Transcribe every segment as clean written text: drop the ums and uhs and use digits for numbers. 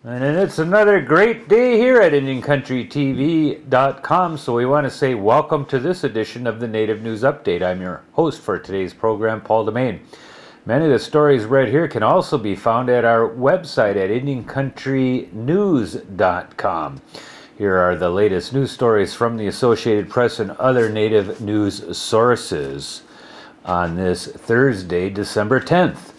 And it's another great day here at IndianCountryTV.com, so we want to say welcome to this edition of the Native News Update. I'm your host for today's program, Paul Demain. Many of the stories read here can also be found at our website at IndianCountryNews.com. Here are the latest news stories from the Associated Press and other Native news sources on this Thursday, December 10th.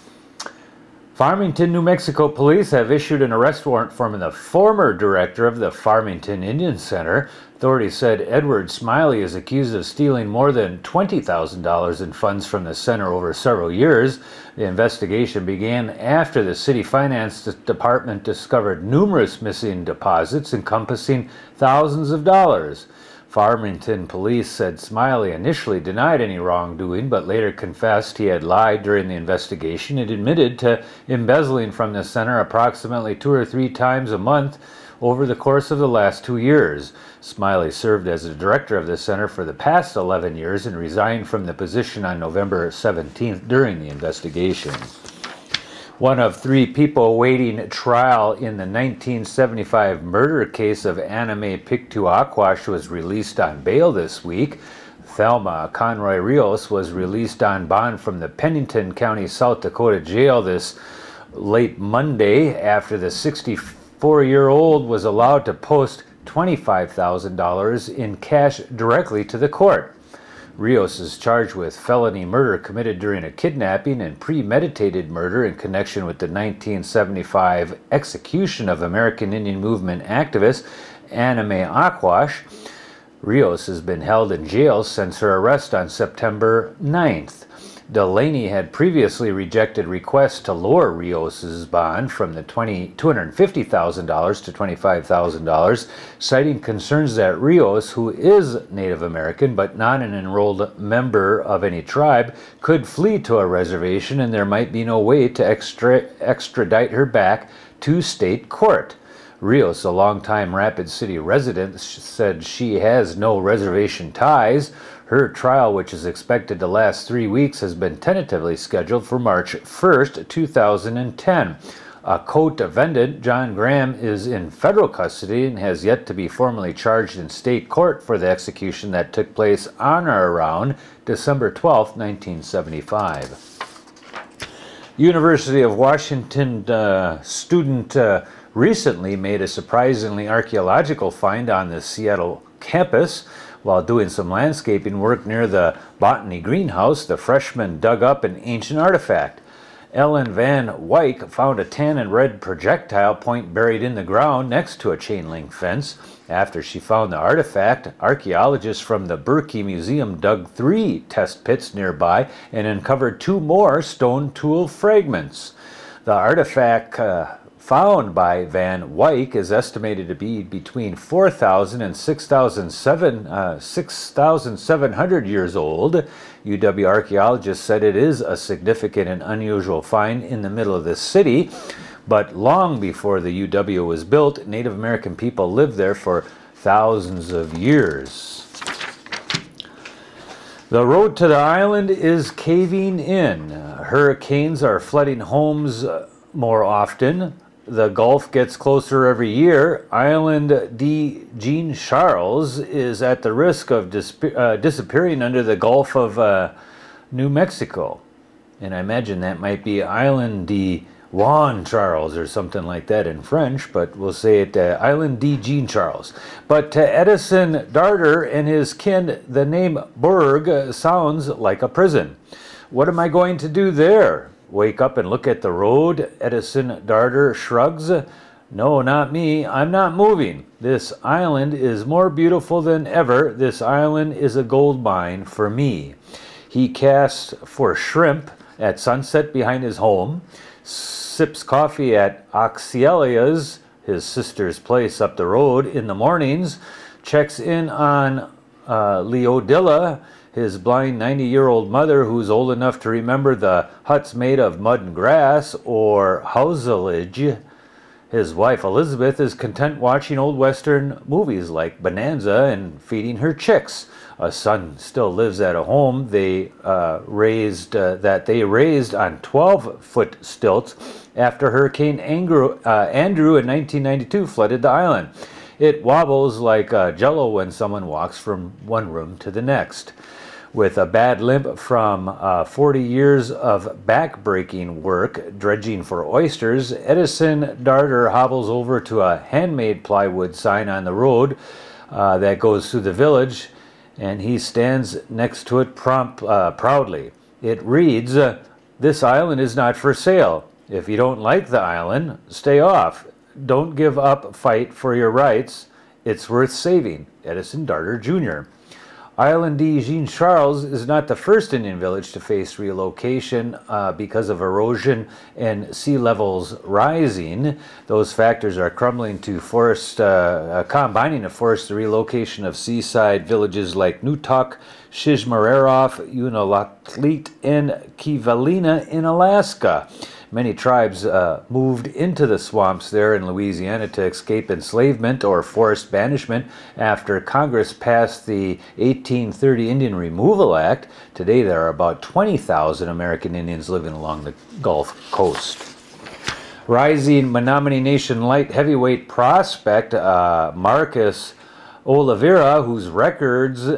Farmington, New Mexico police have issued an arrest warrant for the former director of the Farmington Indian Center. Authorities said Edward Smiley is accused of stealing more than $20,000 in funds from the center over several years. The investigation began after the city finance department discovered numerous missing deposits encompassing thousands of dollars. Farmington police said Smiley initially denied any wrongdoing, but later confessed he had lied during the investigation and admitted to embezzling from the center approximately 2 or 3 times a month over the course of the last 2 years. Smiley served as the director of the center for the past 11 years and resigned from the position on November 17th during the investigation. One of 3 people awaiting trial in the 1975 murder case of Anime Pictuaquash was released on bail this week. Thelma Conroy Rios was released on bond from the Pennington County, South Dakota jail this late Monday after the 64-year-old was allowed to post $25,000 in cash directly to the court. Rios is charged with felony murder committed during a kidnapping and premeditated murder in connection with the 1975 execution of American Indian Movement activist Anime Aquash. Rios has been held in jail since her arrest on September 9th. Delaney had previously rejected requests to lower Rios's bond from the $250,000 to $25,000, citing concerns that Rios, who is Native American but not an enrolled member of any tribe, could flee to a reservation and there might be no way to extradite her back to state court. Rios, a longtime Rapid City resident, said she has no reservation ties. Her trial, which is expected to last 3 weeks, has been tentatively scheduled for March 1st, 2010. A co-defendant, John Graham, is in federal custody and has yet to be formally charged in state court for the execution that took place on or around December 12, 1975. University of Washington student recently made a surprisingly archaeological find on the Seattle campus. While doing some landscaping work near the botany greenhouse, the freshman dug up an ancient artifact. Ellen Van Wyck found a tan and red projectile point buried in the ground next to a chain link fence. After she found the artifact, archaeologists from the Berkey Museum dug 3 test pits nearby and uncovered 2 more stone tool fragments. The artifact found by Van Wyck is estimated to be between 4,000 and 6,700 years old. UW archaeologists said it is a significant and unusual find in the middle of the city, but long before the UW was built, Native American people lived there for thousands of years. The road to the island is caving in. Hurricanes are flooding homes more often. The Gulf gets closer every year. Island D. Jean Charles is at the risk of disappearing under the Gulf of New Mexico. And I imagine that might be Island D. Juan Charles or something like that in French, but we'll say it Island D. Jean Charles. But to Edison Darter and his kin, the name Burg sounds like a prison. What am I going to do there? Wake up and look at the road? Edison Darter shrugs. No, not me. I'm not moving. This island is more beautiful than ever. This island is a gold mine for me. He casts for shrimp at sunset behind his home, sips coffee at Oxielia's, his sister's place up the road, in the mornings, checks in on Leodilla, his blind 90-year-old mother who's old enough to remember the huts made of mud and grass or houselage, His wife Elizabeth is content watching old Western movies like Bonanza and feeding her chicks. A son still lives at a home they raised on 12-foot stilts after Hurricane Andrew in 1992 flooded the island. It wobbles like jello when someone walks from one room to the next. With a bad limp from 40 years of back-breaking work dredging for oysters, Edison Darter hobbles over to a handmade plywood sign on the road that goes through the village, and he stands next to it proudly. It reads, "This island is not for sale. If you don't like the island, stay off. Don't give up, fight for your rights. It's worth saving. Edison Darter, Jr." Islandee Jean Charles is not the first Indian village to face relocation because of erosion and sea levels rising. Those factors are combining to force the relocation of seaside villages like Nutuk, Shizmareroff, Unalakleet, and Kivalina in Alaska. Many tribes moved into the swamps there in Louisiana to escape enslavement or forced banishment after Congress passed the 1830 Indian Removal Act. Today there are about 20,000 American Indians living along the Gulf Coast. Rising Menominee Nation light heavyweight prospect Marcus Oliveira, whose records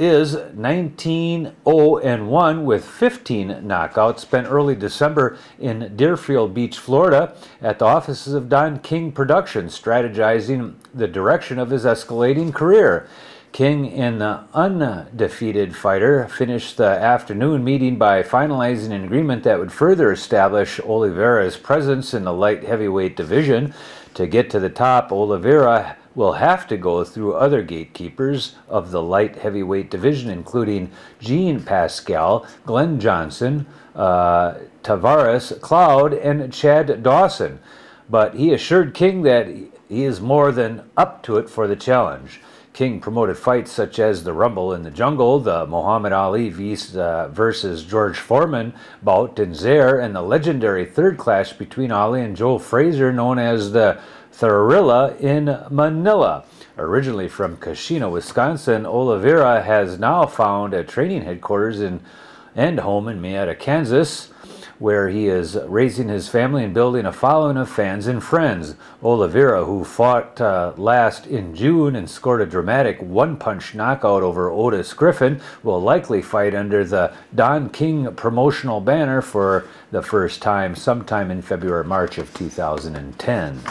is 19-0-1 with 15 knockouts, spent early December in Deerfield Beach, Florida, at the offices of Don King Productions, strategizing the direction of his escalating career. King and the undefeated fighter finished the afternoon meeting by finalizing an agreement that would further establish Oliveira's presence in the light heavyweight division. To get to the top, Oliveira will have to go through other gatekeepers of the light heavyweight division, including Jean Pascal, Glenn Johnson, Tavares Cloud, and Chad Dawson. But he assured King that he is more than up to it for the challenge. King promoted fights such as the Rumble in the Jungle, the Muhammad Ali versus George Foreman bout in Zaire, and the legendary third clash between Ali and Joe Frazier known as the Thrilla in Manila. Originally from Kashina, Wisconsin, Oliveira has now found a training headquarters and home in Marietta, Kansas, where he is raising his family and building a following of fans and friends. Oliveira, who fought last in June and scored a dramatic one-punch knockout over Otis Griffin, will likely fight under the Don King promotional banner for the first time sometime in February-March of 2010.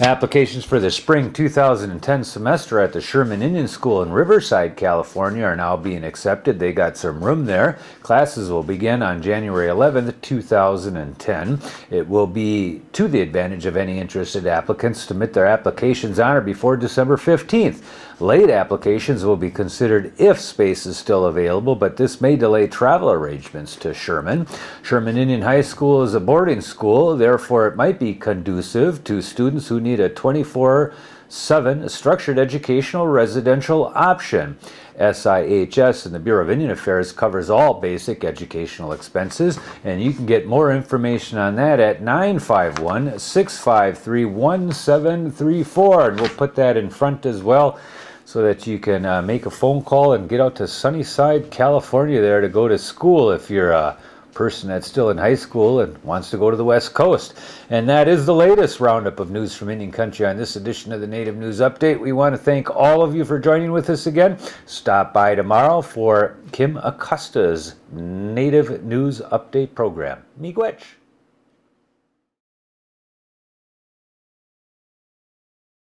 Applications for the spring 2010 semester at the Sherman Indian School in Riverside, California are now being accepted. They got some room there. Classes will begin on January 11th, 2010. It will be to the advantage of any interested applicants to submit their applications on or before December 15th. Late applications will be considered if space is still available, but this may delay travel arrangements to Sherman. Sherman Indian High School is a boarding school, therefore it might be conducive to students who need a 24/7 structured educational residential option. SIHS and the Bureau of Indian Affairs covers all basic educational expenses, and you can get more information on that at 951-653-1734, and we'll put that in front as well so that you can make a phone call and get out to Sunnyside, California there to go to school if you're a person that's still in high school and wants to go to the West Coast. And that is the latest roundup of news from Indian Country on this edition of the Native News Update. We want to thank all of you for joining with us again. Stop by tomorrow for Kim Acosta's Native News Update program. Miigwech.